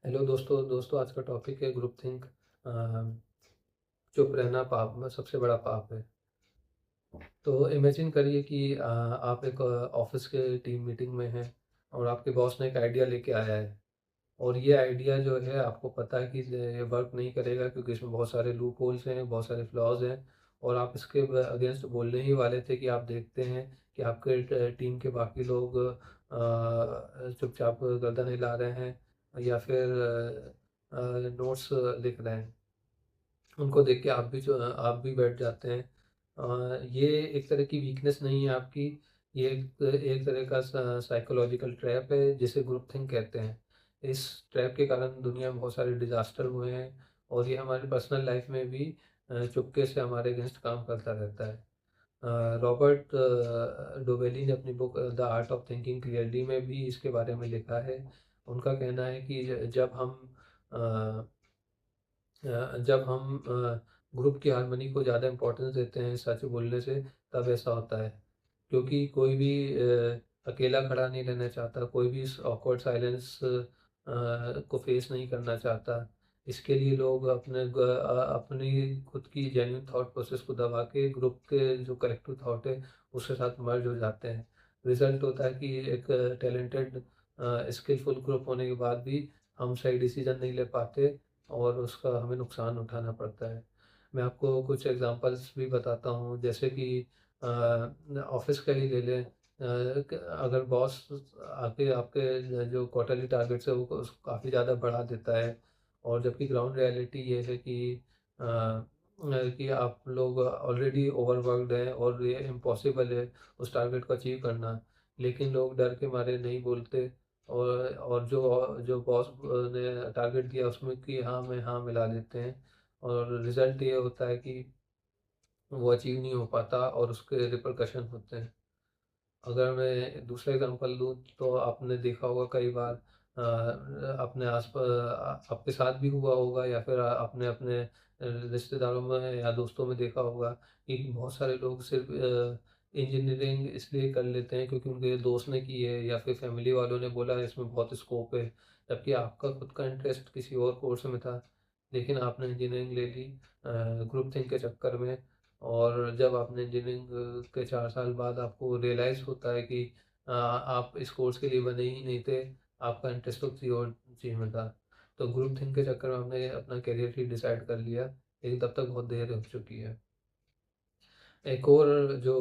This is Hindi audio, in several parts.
हेलो दोस्तों आज का टॉपिक है ग्रुप थिंक। चुप रहना पाप में सबसे बड़ा पाप है। तो इमेजिन करिए कि आप एक ऑफिस के टीम मीटिंग में हैं और आपके बॉस ने एक आइडिया लेके आया है। और ये आइडिया जो है आपको पता है कि ये वर्क नहीं करेगा क्योंकि इसमें बहुत सारे लूप होल्स हैं, बहुत सारे फ्लॉज हैं। और आप इसके अगेंस्ट बोलने ही वाले थे कि आप देखते हैं कि आपके टीम के बाकी लोग चुपचाप गर्दन हिला रहे हैं या फिर नोट्स लिख रहे हैं। उनको देख के आप भी बैठ जाते हैं। ये एक तरह की वीकनेस नहीं है आपकी। ये एक तरह का साइकोलॉजिकल ट्रैप है जिसे ग्रुप थिंक कहते हैं। इस ट्रैप के कारण दुनिया में बहुत सारे डिजास्टर हुए हैं और ये हमारी पर्सनल लाइफ में भी चुपके से हमारे अगेंस्ट काम करता रहता है। रॉबर्ट डोवेली ने अपनी book the art of thinking clearly में भी इसके बारे में लिखा है। उनका कहना है कि अ, जब हम ग्रुप की हार्मनी को ज़्यादा इम्पोर्टेंस देते हैं सच बोलने से, तब ऐसा होता है। क्योंकि कोई भी अकेला खड़ा नहीं रहना चाहता, कोई भी इस ऑकवर्ड साइलेंस को फेस नहीं करना चाहता। इसके लिए लोग अपनी खुद की जेन्युइन थॉट प्रोसेस को दबा के ग्रुप के जो कलेक्टिव थॉट है उसके साथ मर्ज हो जाते हैं। रिजल्ट होता है कि एक टैलेंटेड स्किलफुल ग्रुप होने के बाद भी हम सही डिसीजन नहीं ले पाते और उसका हमें नुकसान उठाना पड़ता है। मैं आपको कुछ एग्जांपल्स भी बताता हूँ, जैसे कि ऑफिस का ही ले लें। अगर बॉस आके आपके जो क्वार्टरली टारगेट्स है वो उसको काफ़ी ज़्यादा बढ़ा देता है और जबकि ग्राउंड रियलिटी ये है कि आप लोग ऑलरेडी ओवरवर्क्ड हैं और ये इम्पॉसिबल है उस टारगेट को अचीव करना, लेकिन लोग डर के मारे नहीं बोलते। और जो जो बॉस ने टारगेट दिया उसमें कि हाँ में हाँ मिला देते हैं और रिजल्ट ये होता है कि वो अचीव नहीं हो पाता और उसके रिperकशन होते हैं। अगर मैं दूसरा एग्जांपल दूँ तो आपने देखा होगा कई बार अपने आपके साथ भी हुआ होगा या फिर आपने अपने रिश्तेदारों में या दोस्तों में देखा होगा कि बहुत सारे लोग सिर्फ इंजीनियरिंग इसलिए कर लेते हैं क्योंकि उनके दोस्त ने की है या फिर फैमिली वालों ने बोला है इसमें बहुत स्कोप है, जबकि आपका खुद का इंटरेस्ट किसी और कोर्स में था, लेकिन आपने इंजीनियरिंग ले ली ग्रुप थिंक के चक्कर में। और जब आपने इंजीनियरिंग के 4 साल बाद आपको रियलाइज़ होता है कि आप इस कोर्स के लिए बने ही नहीं थे, आपका इंटरेस्ट तो किसी और चीज़ में था। तो ग्रुप थिंक के चक्कर में आपने अपना करियर ही डिसाइड कर लिया, लेकिन तब तक बहुत देर हो चुकी है। एक और जो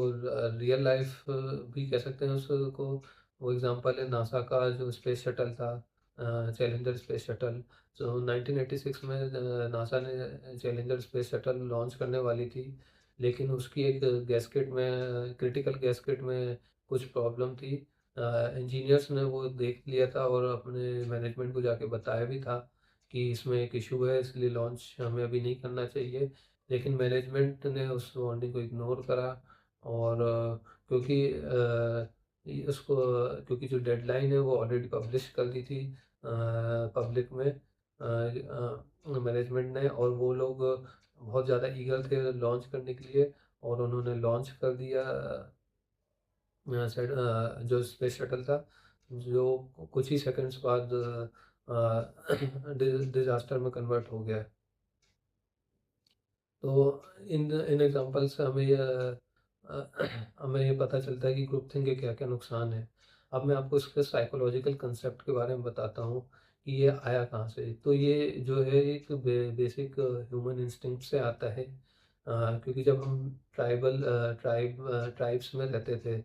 रियल लाइफ भी कह सकते हैं उसको, वो एग्जांपल है नासा का जो स्पेस शटल था, चैलेंजर स्पेस शटल। तो 1986 में नासा ने चैलेंजर स्पेस शटल लॉन्च करने वाली थी, लेकिन उसकी एक गैस्केट में क्रिटिकल गैस्केट में कुछ प्रॉब्लम थी। इंजीनियर्स ने वो देख लिया था और अपने मैनेजमेंट को जाके बताया भी था कि इसमें एक इशू है इसलिए लॉन्च हमें अभी नहीं करना चाहिए, लेकिन मैनेजमेंट ने उस वार्निंग को इग्नोर करा। और उसको क्योंकि जो डेडलाइन है वो ऑलरेडी पब्लिश कर दी थी पब्लिक में मैनेजमेंट ने, और वो लोग बहुत ज़्यादा ईगर थे लॉन्च करने के लिए और उन्होंने लॉन्च कर दिया जो स्पेस शटल था, जो कुछ ही सेकंड्स बाद डिजास्टर में कन्वर्ट हो गया। तो इन इन एग्जांपल से हमें ये पता चलता है कि ग्रुप थिंक के क्या-क्या नुकसान हैं। अब मैं आपको इसके साइकोलॉजिकल कंसेप्ट के बारे में बताता हूँ कि ये आया कहाँ से। तो ये जो है एक बेसिक ह्यूमन इंस्टिंक्ट से आता है। क्योंकि जब हम ट्राइब्स में रहते थे,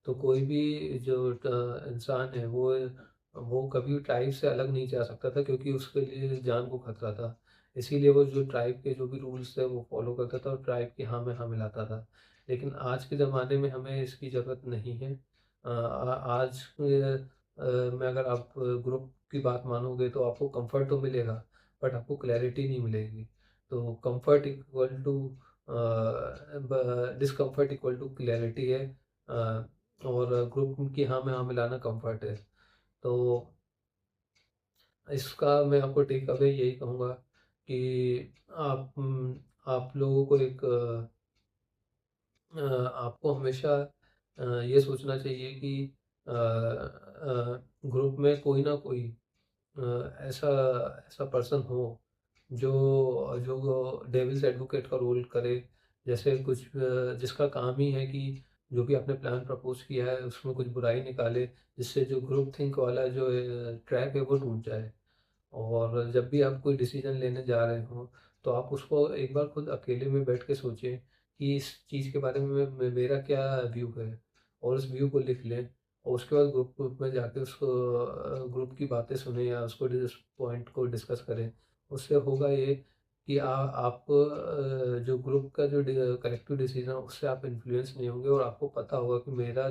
तो कोई भी जो इंसान है वो कभी ट्राइब से अलग नहीं जा सकता था क्योंकि उसके लिए जान को खतरा था। इसीलिए वो जो ट्राइब के जो भी रूल्स थे वो फॉलो करता था और ट्राइब की हाँ में हाँ मिलाता था। लेकिन आज के ज़माने में हमें इसकी ज़रूरत नहीं है। आज में अगर आप ग्रुप की बात मानोगे तो आपको कंफर्ट तो मिलेगा, बट आपको क्लैरिटी नहीं मिलेगी। तो comfort equal to discomfort equal to clarity है। अ, और ग्रुप की हाँ में हाँ मिलाना कंफर्ट है। तो इसका मैं आपको टेक अवे यही कहूँगा कि आप लोगों को आपको हमेशा ये सोचना चाहिए कि ग्रुप में कोई ना कोई ऐसा ऐसा पर्सन हो जो जो डेविल्स एडवोकेट का रोल करे। जैसे कुछ जिसका काम ही है कि जो भी आपने प्लान प्रपोज किया है उसमें कुछ बुराई निकाले, जिससे जो ग्रुप थिंक वाला जो ट्रैक है वो टूट जाए। और जब भी आप कोई डिसीजन लेने जा रहे हो तो आप उसको एक बार खुद अकेले में बैठ के सोचें कि इस चीज़ के बारे में मेरा क्या व्यू है, और उस व्यू को लिख लें। और उसके बाद ग्रुप ग्रुप में जाके उसको ग्रुप की बातें सुने या उसको पॉइंट को डिस्कस करें। उससे होगा ये कि आप जो ग्रुप का जो कलेक्टिव डिसीजन है उससे आप इन्फ्लुएंस नहीं होंगे, और आपको पता होगा कि मेरा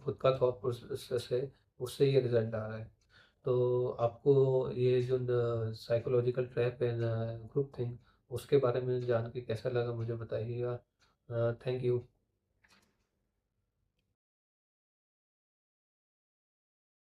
खुद का थॉट प्रोसेस है उससे ये रिजल्ट आ रहा है। तो आपको ये जो साइकोलॉजिकल ट्रैप है ग्रुप थिंक, उसके बारे में जान के कैसा लगा मुझे बताइएगा। Thank you.